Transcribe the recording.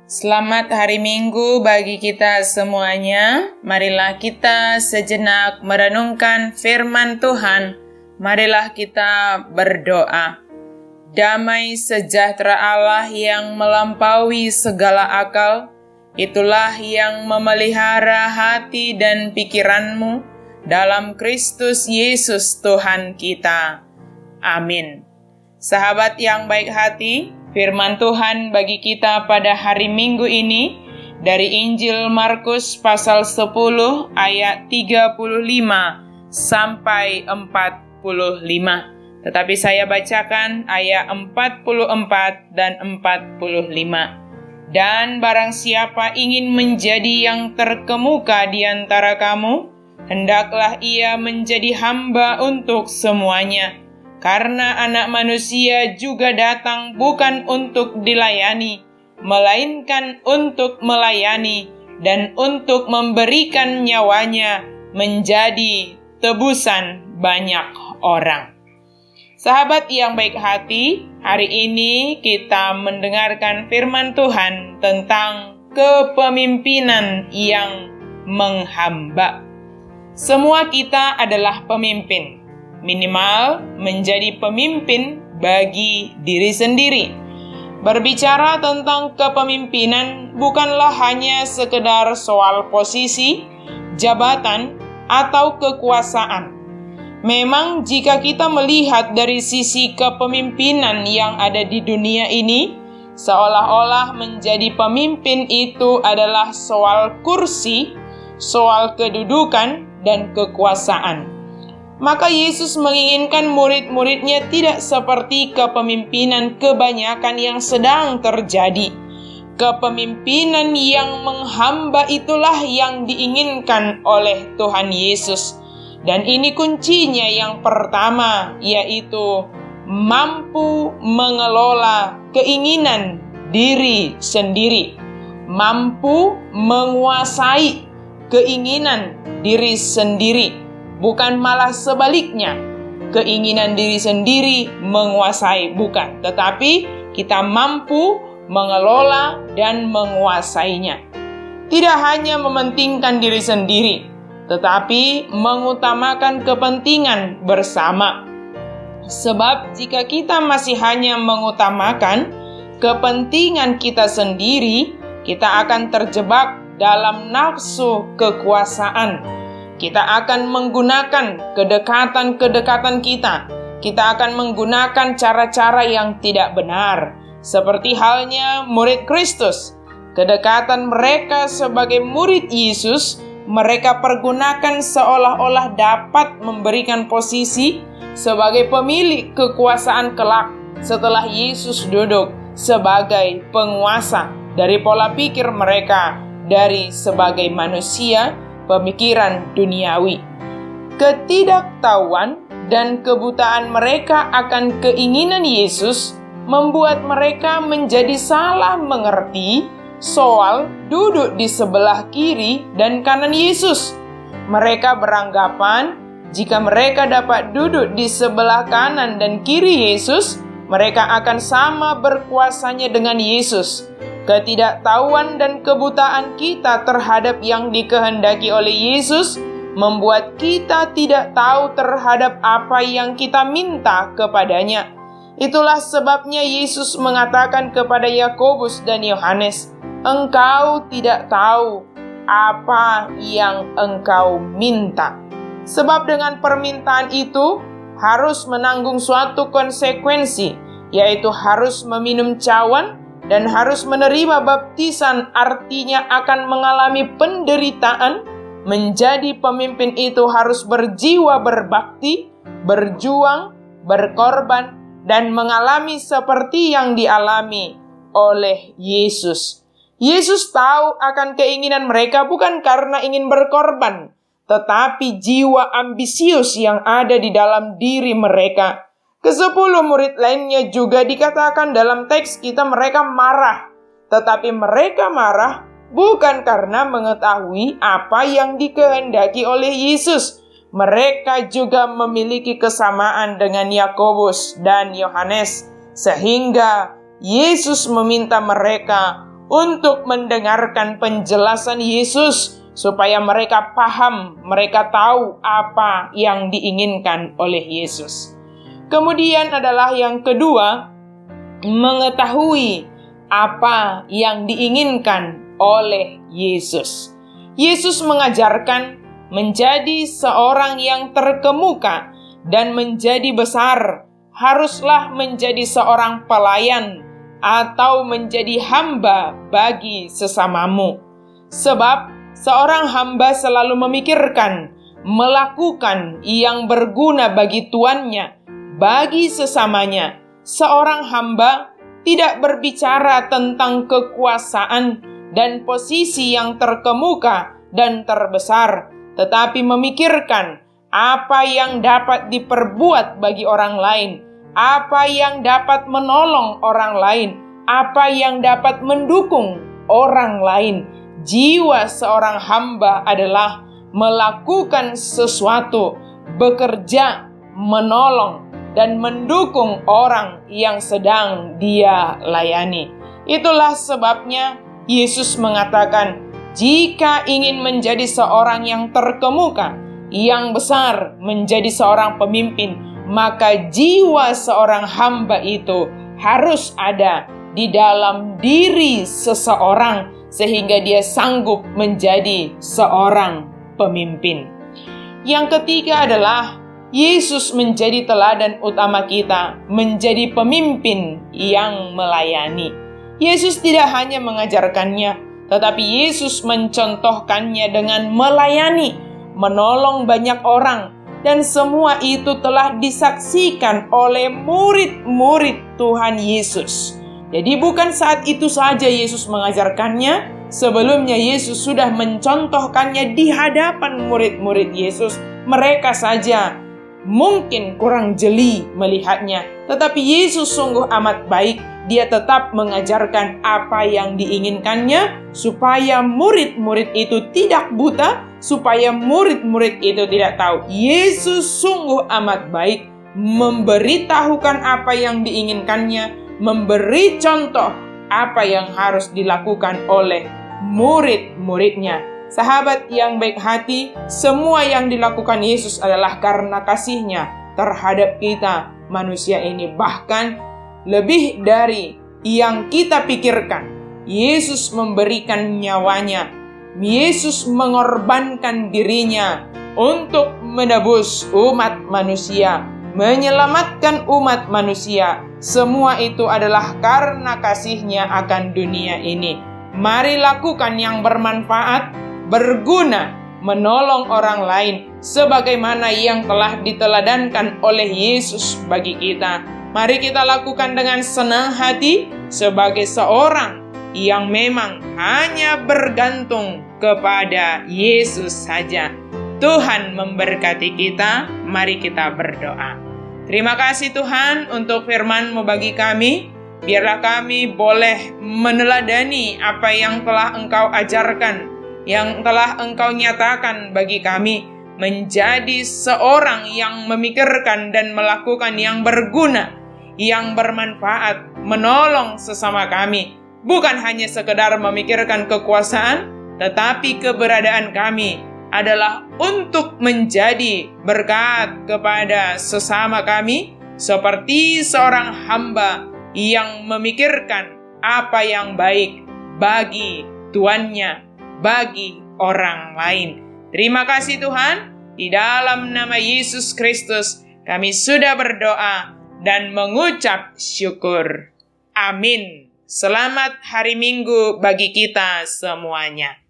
Selamat hari Minggu bagi kita semuanya. Marilah kita sejenak merenungkan firman Tuhan. Marilah kita berdoa. Damai sejahtera Allah yang melampaui segala akal, itulah yang memelihara hati dan pikiranmu dalam Kristus Yesus Tuhan kita. Amin. Sahabat yang baik hati, firman Tuhan bagi kita pada hari Minggu ini dari Injil Markus pasal 10 ayat 35 sampai 45. Tetapi saya bacakan ayat 44 dan 45. Dan barang siapa ingin menjadi yang terkemuka di antara kamu, hendaklah ia menjadi hamba untuk semuanya. Karena Anak Manusia juga datang bukan untuk dilayani, melainkan untuk melayani dan untuk memberikan nyawanya menjadi tebusan banyak orang. Sahabat yang baik hati, hari ini kita mendengarkan firman Tuhan tentang kepemimpinan yang menghamba. Semua kita adalah pemimpin. Minimal menjadi pemimpin bagi diri sendiri. Berbicara tentang kepemimpinan bukanlah hanya sekedar soal posisi, jabatan, atau kekuasaan. Memang jika kita melihat dari sisi kepemimpinan yang ada di dunia ini, seolah-olah menjadi pemimpin itu adalah soal kursi, soal kedudukan, dan kekuasaan. Maka Yesus menginginkan murid-muridnya tidak seperti kepemimpinan kebanyakan yang sedang terjadi. Kepemimpinan yang menghamba itulah yang diinginkan oleh Tuhan Yesus. Dan ini kuncinya yang pertama, yaitu mampu mengelola keinginan diri sendiri. Mampu menguasai keinginan diri sendiri. Bukan malah sebaliknya, keinginan diri sendiri menguasai, bukan. Tetapi kita mampu mengelola dan menguasainya. Tidak hanya mementingkan diri sendiri, tetapi mengutamakan kepentingan bersama. Sebab jika kita masih hanya mengutamakan kepentingan kita sendiri, kita akan terjebak dalam nafsu kekuasaan. Kita akan menggunakan kedekatan-kedekatan kita. Kita akan menggunakan cara-cara yang tidak benar. Seperti halnya murid Kristus. Kedekatan mereka sebagai murid Yesus, mereka pergunakan seolah-olah dapat memberikan posisi sebagai pemilik kekuasaan kelak setelah Yesus duduk sebagai penguasa dari pola pikir mereka dari sebagai manusia, pemikiran duniawi. Ketidaktahuan dan kebutaan mereka akan keinginan Yesus membuat mereka menjadi salah mengerti soal duduk di sebelah kiri dan kanan Yesus. Mereka beranggapan jika mereka dapat duduk di sebelah kanan dan kiri Yesus, mereka akan sama berkuasanya dengan Yesus. Ketidaktahuan dan kebutaan kita terhadap yang dikehendaki oleh Yesus membuat kita tidak tahu terhadap apa yang kita minta kepadanya. Itulah sebabnya Yesus mengatakan kepada Yakobus dan Yohanes, "Engkau tidak tahu apa yang engkau minta." Sebab dengan permintaan itu harus menanggung suatu konsekuensi, yaitu harus meminum cawan dan harus menerima baptisan, artinya akan mengalami penderitaan. Menjadi pemimpin itu harus berjiwa berbakti, berjuang, berkorban, dan mengalami seperti yang dialami oleh Yesus. Yesus tahu akan keinginan mereka bukan karena ingin berkorban, tetapi jiwa ambisius yang ada di dalam diri mereka. Ke-10 murid lainnya juga dikatakan dalam teks kita mereka marah. Tetapi mereka marah bukan karena mengetahui apa yang dikehendaki oleh Yesus. Mereka juga memiliki kesamaan dengan Yakobus dan Yohanes. Sehingga Yesus meminta mereka untuk mendengarkan penjelasan Yesus, supaya mereka paham, mereka tahu apa yang diinginkan oleh Yesus. Kemudian adalah yang kedua, mengetahui apa yang diinginkan oleh Yesus. Yesus mengajarkan menjadi seorang yang terkemuka dan menjadi besar, haruslah menjadi seorang pelayan atau menjadi hamba bagi sesamamu. Sebab seorang hamba selalu memikirkan, melakukan yang berguna bagi tuannya, bagi sesamanya. Seorang hamba tidak berbicara tentang kekuasaan dan posisi yang terkemuka dan terbesar, tetapi memikirkan apa yang dapat diperbuat bagi orang lain, apa yang dapat menolong orang lain, apa yang dapat mendukung orang lain. Jiwa seorang hamba adalah melakukan sesuatu, bekerja, menolong, dan mendukung orang yang sedang dia layani. Itulah sebabnya Yesus mengatakan, jika ingin menjadi seorang yang terkemuka, yang besar, menjadi seorang pemimpin, maka jiwa seorang hamba itu harus ada di dalam diri seseorang, sehingga dia sanggup menjadi seorang pemimpin. Yang ketiga adalah Yesus menjadi teladan utama kita, menjadi pemimpin yang melayani. Yesus tidak hanya mengajarkannya, tetapi Yesus mencontohkannya dengan melayani, menolong banyak orang, dan semua itu telah disaksikan oleh murid-murid Tuhan Yesus. Jadi bukan saat itu saja Yesus mengajarkannya, sebelumnya Yesus sudah mencontohkannya di hadapan murid-murid Yesus. Mereka saja mungkin kurang jeli melihatnya, tetapi Yesus sungguh amat baik. Dia tetap mengajarkan apa yang diinginkannya, supaya murid-murid itu tidak buta, supaya murid-murid itu tidak tahu. Yesus sungguh amat baik, memberitahukan apa yang diinginkannya, memberi contoh apa yang harus dilakukan oleh murid-muridnya. Sahabat yang baik hati, semua yang dilakukan Yesus adalah karena kasih-Nya terhadap kita manusia ini. Bahkan lebih dari yang kita pikirkan, Yesus memberikan nyawanya. Yesus mengorbankan dirinya untuk menebus umat manusia, menyelamatkan umat manusia. Semua itu adalah karena kasih-Nya akan dunia ini. Mari lakukan yang bermanfaat, berguna, menolong orang lain, sebagaimana yang telah diteladankan oleh Yesus bagi kita. Mari kita lakukan dengan senang hati sebagai seorang yang memang hanya bergantung kepada Yesus saja. Tuhan memberkati kita. Mari kita berdoa. Terima kasih Tuhan untuk firman-Mu bagi kami. Biarlah kami boleh meneladani apa yang telah Engkau ajarkan, yang telah Engkau nyatakan bagi kami, menjadi seorang yang memikirkan dan melakukan yang berguna, yang bermanfaat, menolong sesama kami. Bukan hanya sekedar memikirkan kekuasaan, tetapi keberadaan kami adalah untuk menjadi berkat kepada sesama kami, seperti seorang hamba yang memikirkan apa yang baik bagi tuannya, bagi orang lain. Terima kasih Tuhan, di dalam nama Yesus Kristus kami sudah berdoa dan mengucap syukur. Amin. Selamat hari Minggu bagi kita semuanya.